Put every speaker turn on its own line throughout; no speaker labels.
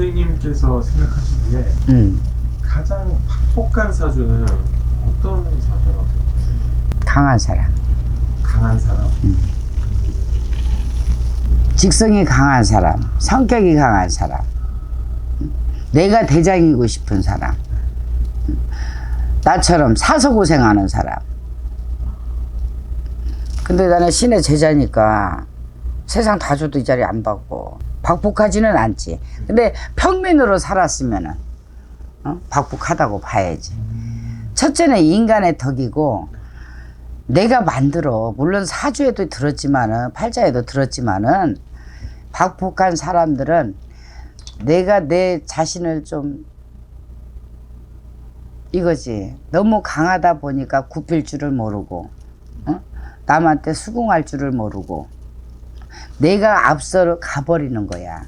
선생님께서 생각하시기에 가장 박복한 사주는 어떤 사주라고 생각하세요?
강한 사람.
강한 사람.
직성이 강한 사람, 성격이 강한 사람, 내가 대장이고 싶은 사람, 나처럼 사서 고생하는 사람. 근데 나는 신의 제자니까 세상 다 줘도 이 자리 안 받고 박복하지는 않지. 근데 평민으로 살았으면은 박복하다고 봐야지. 첫째는 인간의 덕이고, 내가 만들어, 물론 사주에도 들었지만은 팔자에도 들었지만은, 박복한 사람들은 내가 내 자신을 좀 이거지, 너무 강하다 보니까 굽힐 줄을 모르고, 남한테 수긍할 줄을 모르고 내가 앞서 가버리는 거야.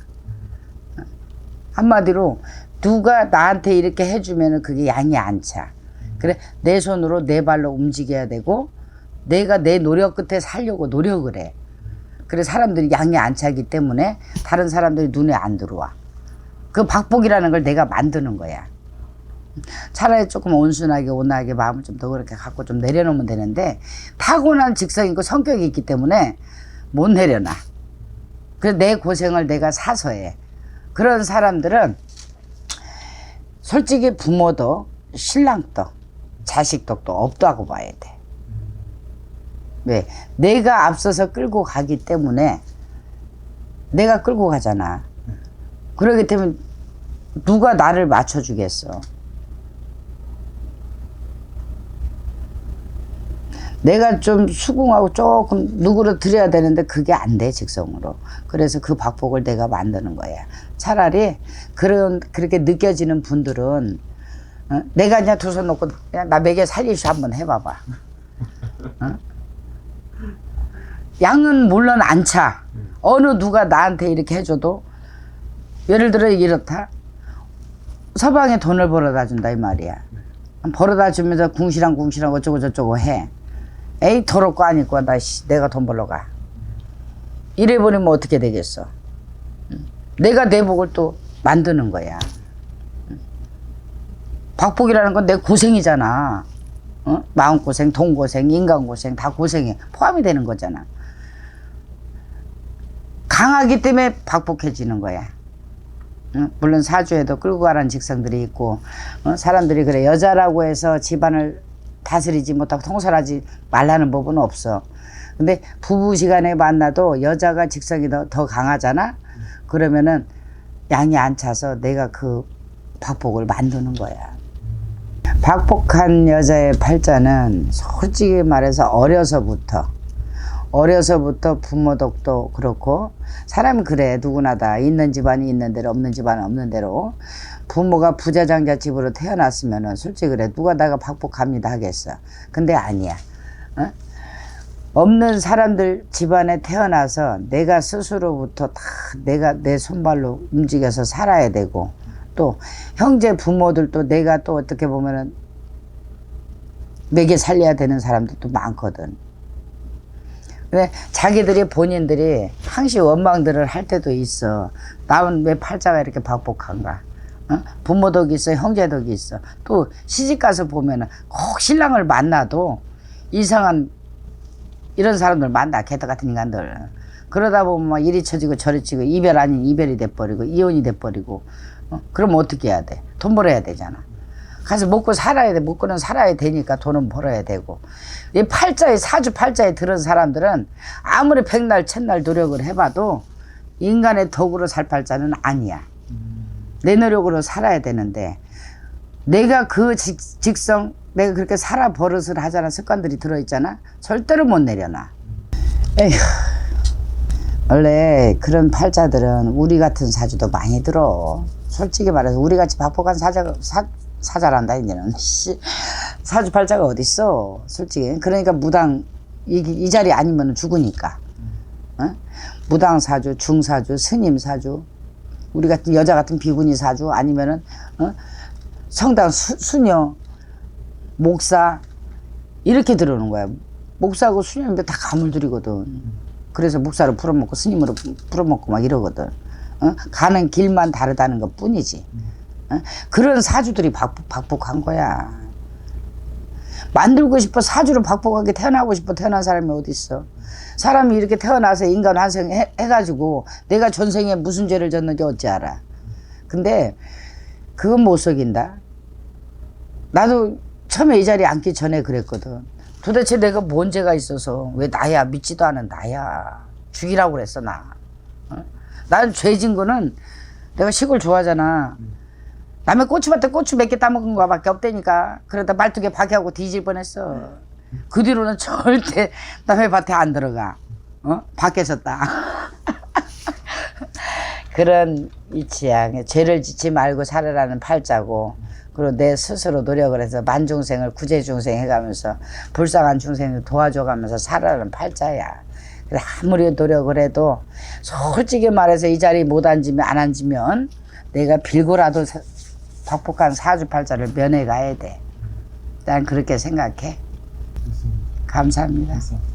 한마디로 누가 나한테 이렇게 해주면 그게 양이 안 차. 그래, 내 손으로 내 발로 움직여야 되고, 내가 내 노력 끝에 살려고 노력을 해. 그래, 사람들이 양이 안 차기 때문에 다른 사람들이 눈에 안 들어와. 그 박복이라는 걸 내가 만드는 거야. 차라리 조금 온순하게 온화하게 마음을 좀 더 그렇게 갖고 좀 내려놓으면 되는데, 타고난 직성이고 성격이 있기 때문에 못 내려놔. 그래서 내 고생을 내가 사서 해. 그런 사람들은 솔직히 부모도 신랑도 자식도 없다고 봐야 돼. 왜? 내가 앞서서 끌고 가기 때문에, 내가 끌고 가잖아. 그러기 때문에 누가 나를 맞춰주겠어. 내가 좀 수긍하고 조금 누그러뜨려야 되는데 그게 안 돼, 직성으로. 그래서 그 박복을 내가 만드는 거야. 차라리 그렇게 느껴지는 분들은, 내가 그냥 두 손 놓고 그냥 나 먹여 살리시 한번 해봐봐. 양은 물론 안 차. 어느 누가 나한테 이렇게 해줘도, 예를 들어 이렇다. 서방에 돈을 벌어다 준다 이 말이야. 벌어다 주면서 궁시랑 어쩌고 저쩌고 해. 에이 더럽고 아니고 내가 돈 벌러 가. 이래버리면 어떻게 되겠어. 내가 내 복을 또 만드는 거야. 박복이라는 건 내 고생이잖아. 마음고생, 돈고생, 인간고생 다 고생에 포함이 되는 거잖아. 강하기 때문에 박복해지는 거야. 물론 사주에도 끌고 가라는 직성들이 있고, 사람들이 그래, 여자라고 해서 집안을 다스리지 못하고 통솔하지 말라는 법은 없어. 근데 부부시간에 만나도 여자가 직성이 더 강하잖아. 그러면은 양이 안 차서 내가 그 박복을 만드는 거야. 박복한 여자의 팔자는 솔직히 말해서 어려서부터 부모 덕도 그렇고, 사람이 그래, 누구나 다 있는 집안이 있는 대로 없는 집안은 없는 대로, 부모가 부자장자 집으로 태어났으면은 솔직히 그래, 누가 내가 박복합니다 하겠어. 근데 아니야. 없는 사람들 집안에 태어나서 내가 스스로부터 다 내가 내 손발로 움직여서 살아야 되고, 또 형제 부모들도 내가 또 어떻게 보면은 먹여 살려야 되는 사람들도 많거든. 근데 자기들이 본인들이 항시 원망들을 할 때도 있어. 나는 왜 팔자가 이렇게 박복한가? 부모 덕이 있어, 형제 덕이 있어. 또 시집 가서 보면은 꼭 신랑을 만나도 이상한 이런 사람들 만나, 개떡 같은 인간들. 그러다 보면 막 이리 쳐지고 저리 치고, 이별 아닌 이별이 돼버리고 이혼이 돼버리고. 그럼 어떻게 해야 돼? 돈 벌어야 되잖아. 가서 먹고 살아야 돼. 먹고는 살아야 되니까 돈은 벌어야 되고. 이 팔자에, 사주 팔자에 들은 사람들은 아무리 백날 천날 노력을 해봐도 인간의 덕으로 살 팔자는 아니야. 내 노력으로 살아야 되는데, 내가 그 직성, 내가 그렇게 살아 버릇을 하잖아. 습관들이 들어있잖아. 절대로 못 내려놔. 에휴, 원래 그런 팔자들은 우리 같은 사주도 많이 들어. 솔직히 말해서 우리같이 박복한 사자란다 이제는. 사주 팔자가 어딨어 솔직히. 그러니까 무당 이 자리 아니면 죽으니까. 무당 사주, 중사주, 스님 사주, 우리 같은 여자 같은 비구니 사주, 아니면은 성당 수녀, 목사 이렇게 들어오는 거야. 목사하고 수녀인데 다 가물들이거든. 그래서 목사로 풀어먹고 스님으로 풀어먹고 막 이러거든. 가는 길만 다르다는 것 뿐이지. 그런 사주들이 박복한 거야. 만들고 싶어 사주로 박복하게 태어나고 싶어 태어난 사람이 어디 있어. 사람이 이렇게 태어나서 인간 환생 해가지고 내가 전생에 무슨 죄를 졌는지 어찌 알아. 근데 그건 못 속인다. 나도 처음에 이 자리에 앉기 전에 그랬거든. 도대체 내가 뭔 죄가 있어서 왜 나야, 믿지도 않은 나야. 죽이라고 그랬어 나. 나는 죄진 거는 내가 시골 좋아하잖아. 남의 고추밭에 고추 몇 개 따먹은 거밖에 없다니까. 그러다 말뚝에 박이하고 뒤질 뻔했어. 그 뒤로는 절대 남의 밭에 안 들어가. 밖에서 따. 그런 이치야. 죄를 짓지 말고 살아라는 팔자고, 그리고 내 스스로 노력을 해서 만중생을 구제중생 해가면서 불쌍한 중생을 도와줘가면서 살아라는 팔자야. 그래서 아무리 노력을 해도 솔직히 말해서 이 자리 못 앉으면 안 앉으면 내가 빌고라도 박복한 사주팔자를 면해 가야 돼. 난 그렇게 생각해.
좋습니다.
감사합니다.
감사합니다.